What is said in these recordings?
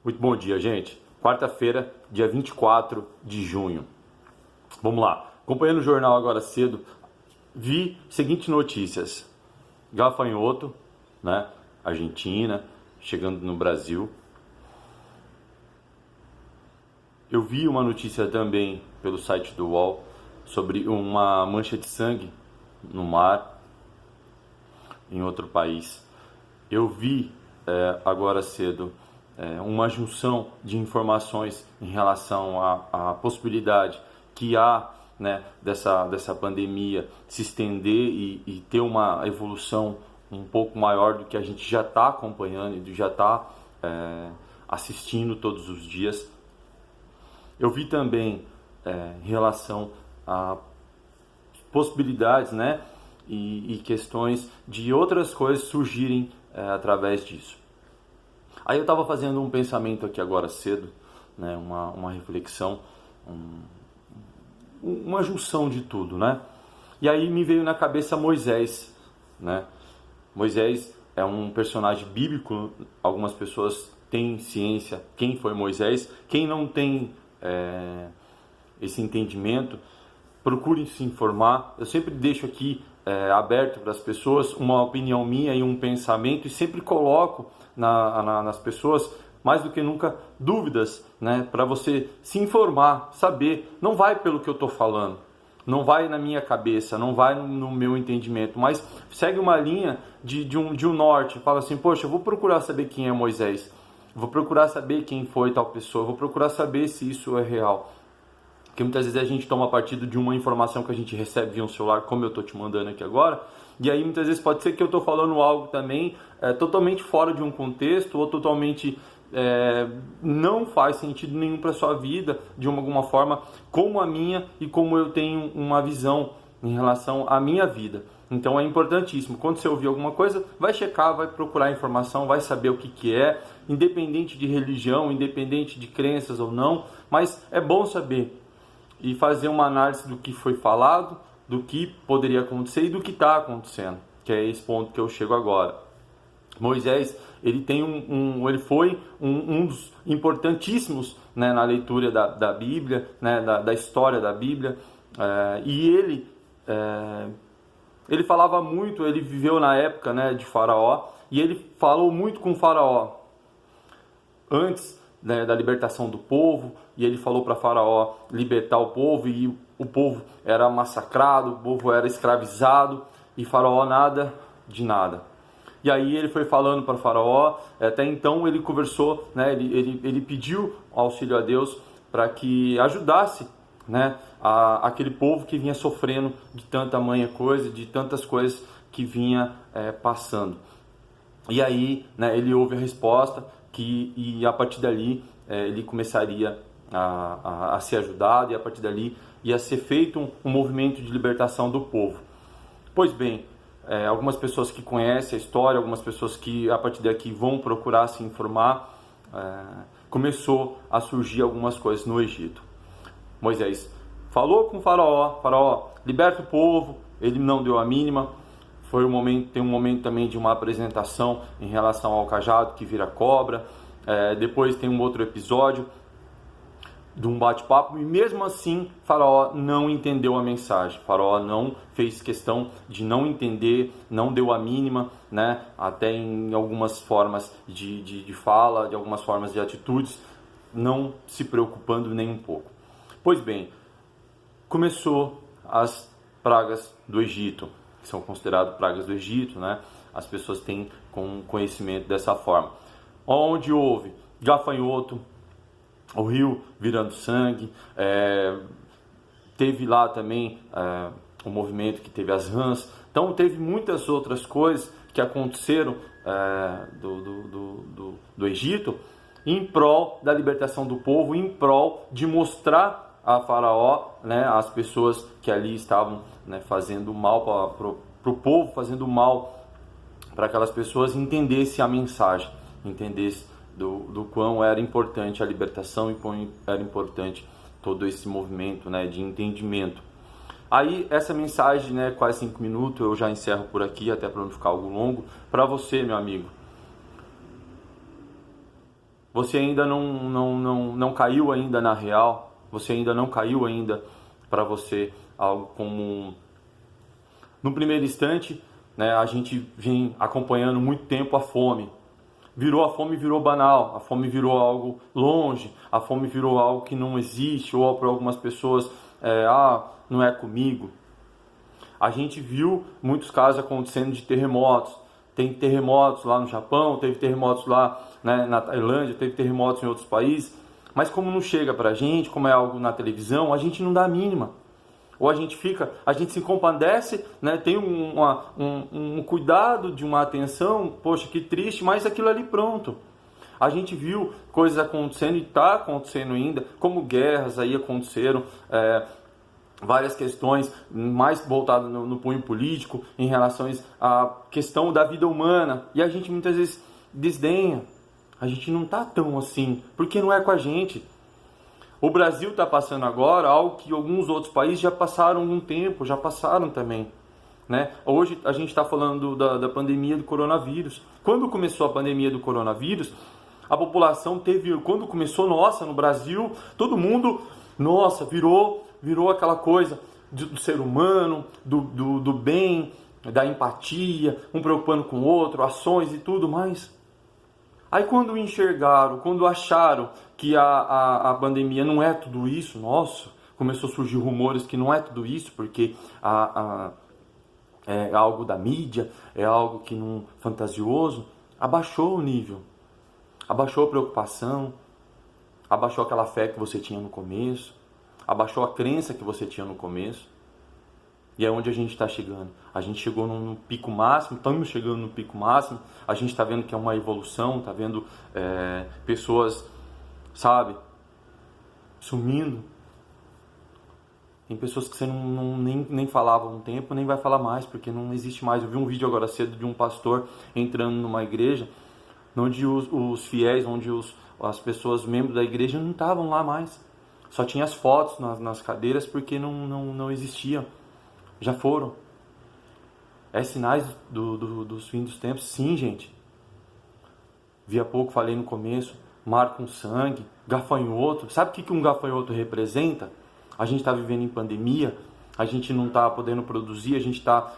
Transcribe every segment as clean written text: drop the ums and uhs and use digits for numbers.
Muito bom dia, gente. Quarta-feira, dia 24 de junho. Vamos lá. Acompanhando o jornal agora cedo, vi seguintes notícias. Gafanhoto, né? Argentina, chegando no Brasil. Eu vi uma notícia também pelo site do UOL sobre uma mancha de sangue no mar em outro país. Eu vi agora cedo uma junção de informações em relação à possibilidade que há, né, dessa pandemia se estender e ter uma evolução um pouco maior do que a gente já está acompanhando e já está assistindo todos os dias. Eu vi também em relação a possibilidades, né, e questões de outras coisas surgirem através disso. Aí eu estava fazendo um pensamento aqui agora cedo, né, uma reflexão, uma junção de tudo, né? E aí me veio na cabeça Moisés, né? Moisés é um personagem bíblico, algumas pessoas têm ciência quem foi Moisés, quem não tem esse entendimento, procure se informar. Eu sempre deixo aqui aberto para as pessoas uma opinião minha e um pensamento, e sempre coloco nas pessoas, mais do que nunca, dúvidas, né, para você se informar, saber. Não vai pelo que eu estou falando, não vai na minha cabeça, não vai no meu entendimento, mas segue uma linha de um norte. Fala assim, poxa, eu vou procurar saber quem é Moisés, vou procurar saber quem foi tal pessoa, vou procurar saber se isso é real. Porque muitas vezes a gente toma partido de uma informação que a gente recebe via um celular, como eu estou te mandando aqui agora, e aí muitas vezes pode ser que eu estou falando algo também totalmente fora de um contexto, ou totalmente não faz sentido nenhum para a sua vida, de alguma forma, como a minha e como eu tenho uma visão em relação à minha vida. Então é importantíssimo, quando você ouvir alguma coisa, vai checar, vai procurar informação, vai saber o que é, independente de religião, independente de crenças ou não, mas é bom saber e fazer uma análise do que foi falado, do que poderia acontecer e do que está acontecendo, que é esse ponto que eu chego agora. Moisés, ele tem ele foi um dos importantíssimos, né, na leitura da Bíblia, né, da história da Bíblia, e ele falava muito, ele viveu na época, né, de Faraó, e ele falou muito com Faraó antes, né, da libertação do povo, e ele falou para Faraó libertar o povo, e o povo era massacrado, o povo era escravizado, e Faraó nada de nada. E aí ele foi falando para Faraó, até então ele conversou, né, ele pediu auxílio a Deus para que ajudasse, né, aquele povo que vinha sofrendo de tanta manha coisa, de tantas coisas que vinha passando. E aí, né, ele ouve a resposta, e a partir dali ele começaria a ser ajudado, e a partir dali ia ser feito um movimento de libertação do povo. Pois bem, algumas pessoas que conhecem a história, algumas pessoas que a partir daqui vão procurar se informar, começou a surgir algumas coisas no Egito. Moisés falou com Faraó, Faraó, liberta o povo, ele não deu a mínima. Tem um momento também de uma apresentação em relação ao cajado que vira cobra. Depois tem um outro episódio de um bate-papo, e mesmo assim Faraó não entendeu a mensagem. Faraó não fez questão de não entender, não deu a mínima, né? Até em algumas formas de fala, de algumas formas de atitudes, não se preocupando nem um pouco. Pois bem, começou as pragas do Egito, que são consideradas pragas do Egito, né? As pessoas têm conhecimento dessa forma. Onde houve gafanhoto, o rio virando sangue, teve lá também o movimento que teve as rãs. Então teve muitas outras coisas que aconteceram do Egito em prol da libertação do povo, em prol de mostrar a Faraó, né, as pessoas que ali estavam, né, fazendo mal para o povo, fazendo mal para aquelas pessoas, entendesse a mensagem, entendesse do quão era importante a libertação e quão era importante todo esse movimento, né, de entendimento. Aí essa mensagem, né, quase 5 minutos, eu já encerro por aqui, até para não ficar algo longo, para você, meu amigo. Você ainda não caiu ainda na real, você ainda não caiu ainda para você algo como... No primeiro instante, né, a gente vem acompanhando muito tempo a fome. A fome virou banal, a fome virou algo longe, a fome virou algo que não existe, ou para algumas pessoas, não é comigo. A gente viu muitos casos acontecendo de terremotos. Tem terremotos lá no Japão, teve terremotos lá, né, na Tailândia, teve terremotos em outros países. Mas como não chega pra gente, como é algo na televisão, a gente não dá a mínima. Ou a gente se compadece, né, tem um cuidado de uma atenção, poxa, que triste, mas aquilo ali pronto. A gente viu coisas acontecendo e está acontecendo ainda, como guerras aí aconteceram, várias questões mais voltadas no cunho político em relação à questão da vida humana, e a gente muitas vezes desdenha. A gente não está tão assim, porque não é com a gente. O Brasil está passando agora algo que alguns outros países já passaram há algum tempo, já passaram também, né? Hoje a gente está falando da pandemia do coronavírus. Quando começou a pandemia do coronavírus, a população quando começou, no Brasil, todo mundo, virou aquela coisa do ser humano, do bem, da empatia, um preocupando com o outro, ações e tudo mais. Aí quando enxergaram, quando acharam que a pandemia não é tudo isso, começou a surgir rumores que não é tudo isso, porque é algo da mídia, é algo que não fantasioso, abaixou o nível, abaixou a preocupação, abaixou aquela fé que você tinha no começo, abaixou a crença que você tinha no começo. E é onde a gente está chegando. A gente chegou no pico máximo, estamos chegando no pico máximo. A gente está vendo que é uma evolução, está vendo pessoas, sumindo. Tem pessoas que você nem falava há um tempo, nem vai falar mais, porque não existe mais. Eu vi um vídeo agora cedo de um pastor entrando numa igreja, onde os fiéis, onde as pessoas, membros da igreja, não estavam lá mais. Só tinha as fotos nas cadeiras, porque não existiam. Já foram. É sinais dos fins dos tempos? Sim, gente. Vi há pouco, falei no começo, mar com sangue, gafanhoto. Sabe o que um gafanhoto representa? A gente está vivendo em pandemia, a gente não está podendo produzir, a gente está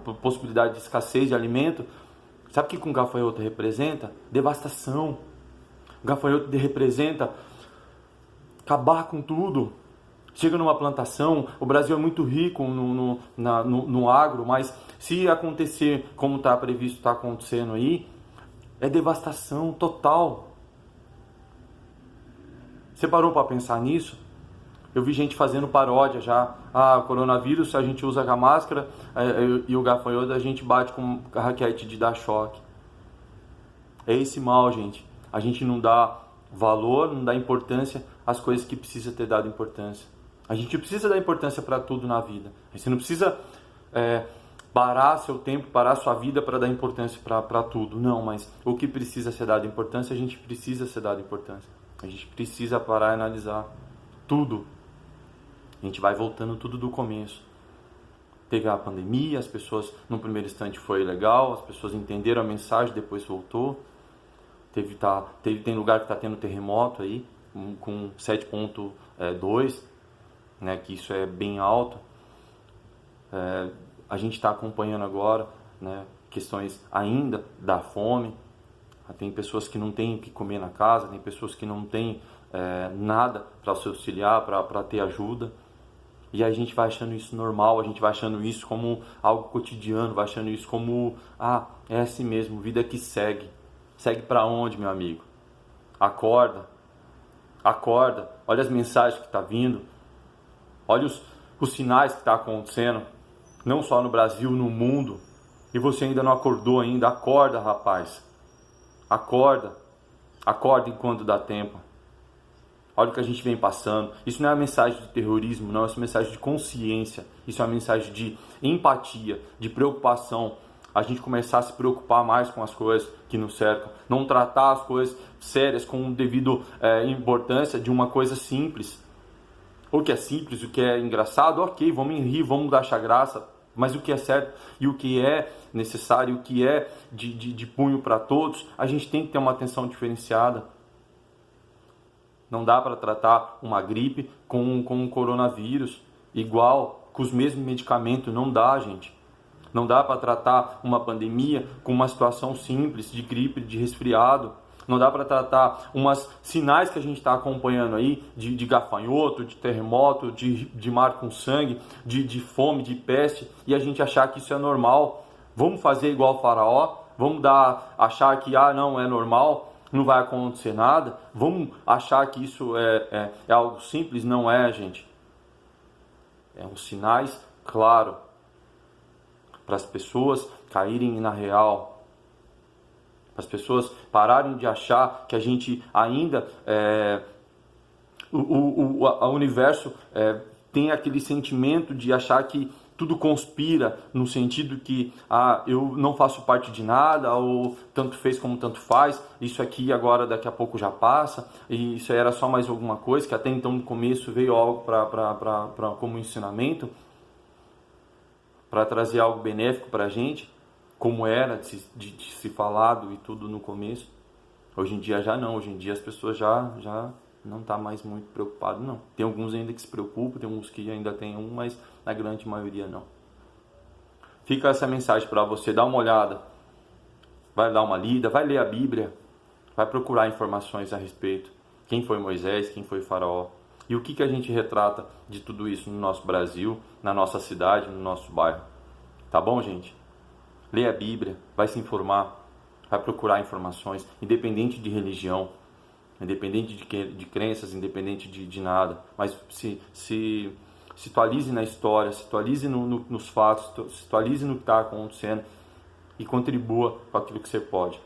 com possibilidade de escassez de alimento. Sabe o que um gafanhoto representa? Devastação. O gafanhoto representa acabar com tudo. Chega numa plantação, o Brasil é muito rico no agro, mas se acontecer como está previsto, está acontecendo aí, é devastação total. Você parou para pensar nisso? Eu vi gente fazendo paródia já. O coronavírus, a gente usa a máscara e o gafanhoto a gente bate com a raquete de dar choque. É esse mal, gente. A gente não dá valor, não dá importância às coisas que precisa ter dado importância. A gente precisa dar importância para tudo na vida. Você não precisa parar seu tempo, parar sua vida para dar importância para tudo. Não, mas o que precisa ser dado importância, a gente precisa ser dado importância. A gente precisa parar e analisar tudo. A gente vai voltando tudo do começo. Teve a pandemia, as pessoas no primeiro instante foi legal, as pessoas entenderam a mensagem, depois voltou. Tem lugar que está tendo terremoto aí, com 7.2, né, que isso é bem alto. A gente está acompanhando agora, né, questões ainda da fome. Tem pessoas que não têm o que comer na casa, tem pessoas que não têm nada para se auxiliar, para ter ajuda. E a gente vai achando isso normal, a gente vai achando isso como algo cotidiano, vai achando isso como, é assim mesmo, vida que segue. Segue para onde, meu amigo? Acorda, olha as mensagens que está vindo, olha os sinais que está acontecendo, não só no Brasil, no mundo, e você ainda não acordou ainda. Acorda, rapaz, acorda enquanto dá tempo. Olha o que a gente vem passando. Isso não é uma mensagem de terrorismo, não. Isso é uma mensagem de consciência. Isso é uma mensagem de empatia, de preocupação. A gente começar a se preocupar mais com as coisas que nos cercam. Não tratar as coisas sérias com devido importância de uma coisa simples. O que é simples, o que é engraçado, ok, vamos rir, vamos achar graça. Mas o que é certo e o que é necessário, o que é de punho para todos, a gente tem que ter uma atenção diferenciada. Não dá para tratar uma gripe com um coronavírus igual, com os mesmos medicamentos. Não dá, gente. Não dá para tratar uma pandemia com uma situação simples de gripe, de resfriado. Não dá para tratar umas sinais que a gente está acompanhando aí de gafanhoto, de terremoto, de mar com sangue, de fome, de peste, e a gente achar que isso é normal. Vamos fazer igual o Faraó? Vamos achar que não é normal, não vai acontecer nada? Vamos achar que isso é algo simples? Não é, gente. É um sinais claro para as pessoas caírem na real. As pessoas pararem de achar que a gente ainda, o universo tem aquele sentimento de achar que tudo conspira, no sentido que eu não faço parte de nada, ou tanto fez como tanto faz, isso aqui agora daqui a pouco já passa, e isso era só mais alguma coisa, que até então no começo veio algo como ensinamento, para trazer algo benéfico para a gente, como era de se falado e tudo no começo. Hoje em dia já não, hoje em dia as pessoas já não tá mais muito preocupado não. Tem alguns ainda que se preocupam, tem alguns que ainda tem mas na grande maioria não. Fica essa mensagem para você, dá uma olhada, vai dar uma lida, vai ler a Bíblia, vai procurar informações a respeito. Quem foi Moisés, quem foi Faraó, e o que a gente retrata de tudo isso no nosso Brasil, na nossa cidade, no nosso bairro. Tá bom, gente? Lê a Bíblia, vai se informar, vai procurar informações, independente de religião, independente de crenças, independente de nada. Mas se atualize na história, se atualize nos fatos, se atualize no que está acontecendo e contribua com aquilo que você pode.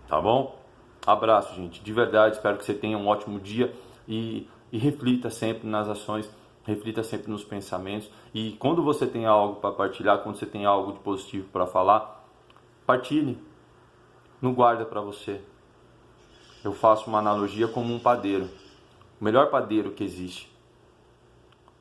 Tá bom? Abraço, gente. De verdade, espero que você tenha um ótimo dia e reflita sempre nas ações, reflita sempre nos pensamentos. E quando você tem algo para partilhar, quando você tem algo de positivo para falar, partilhe. Não guarda para você. Eu faço uma analogia como um padeiro. O melhor padeiro que existe.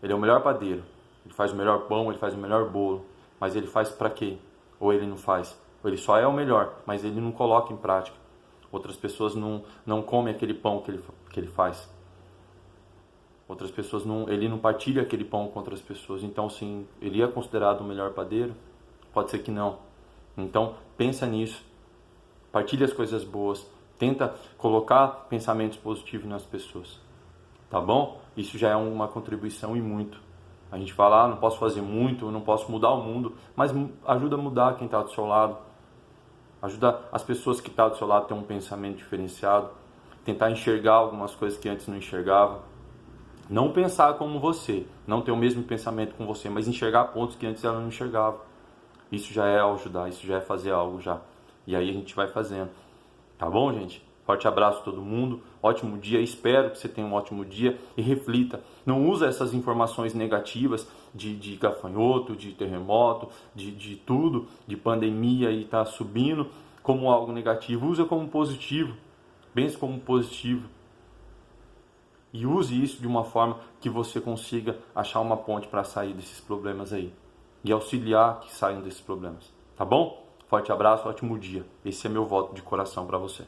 Ele é o melhor padeiro. Ele faz o melhor pão, ele faz o melhor bolo. Mas ele faz para quê? Ou ele não faz? Ou ele só é o melhor, mas ele não coloca em prática. Outras pessoas não comem aquele pão que ele faz. Outras pessoas ele não partilha aquele pão com outras pessoas. Então, sim, ele é considerado o melhor padeiro? Pode ser que não. Então, pensa nisso. Partilha as coisas boas. Tenta colocar pensamentos positivos nas pessoas. Tá bom? Isso já é uma contribuição e muito. A gente fala, não posso fazer muito, não posso mudar o mundo, mas ajuda a mudar quem está do seu lado. Ajuda as pessoas que estão do seu lado a ter um pensamento diferenciado. Tentar enxergar algumas coisas que antes não enxergava. Não pensar como você, não ter o mesmo pensamento com você, mas enxergar pontos que antes ela não enxergava. Isso já é ajudar, isso já é fazer algo já. E aí a gente vai fazendo. Tá bom, gente? Forte abraço a todo mundo, ótimo dia, espero que você tenha um ótimo dia e reflita. Não usa essas informações negativas de gafanhoto, de terremoto, de tudo, de pandemia e tá subindo como algo negativo. Usa como positivo, pense como positivo. E use isso de uma forma que você consiga achar uma ponte para sair desses problemas aí. E auxiliar que saiam desses problemas. Tá bom? Forte abraço, ótimo dia. Esse é meu voto de coração para você.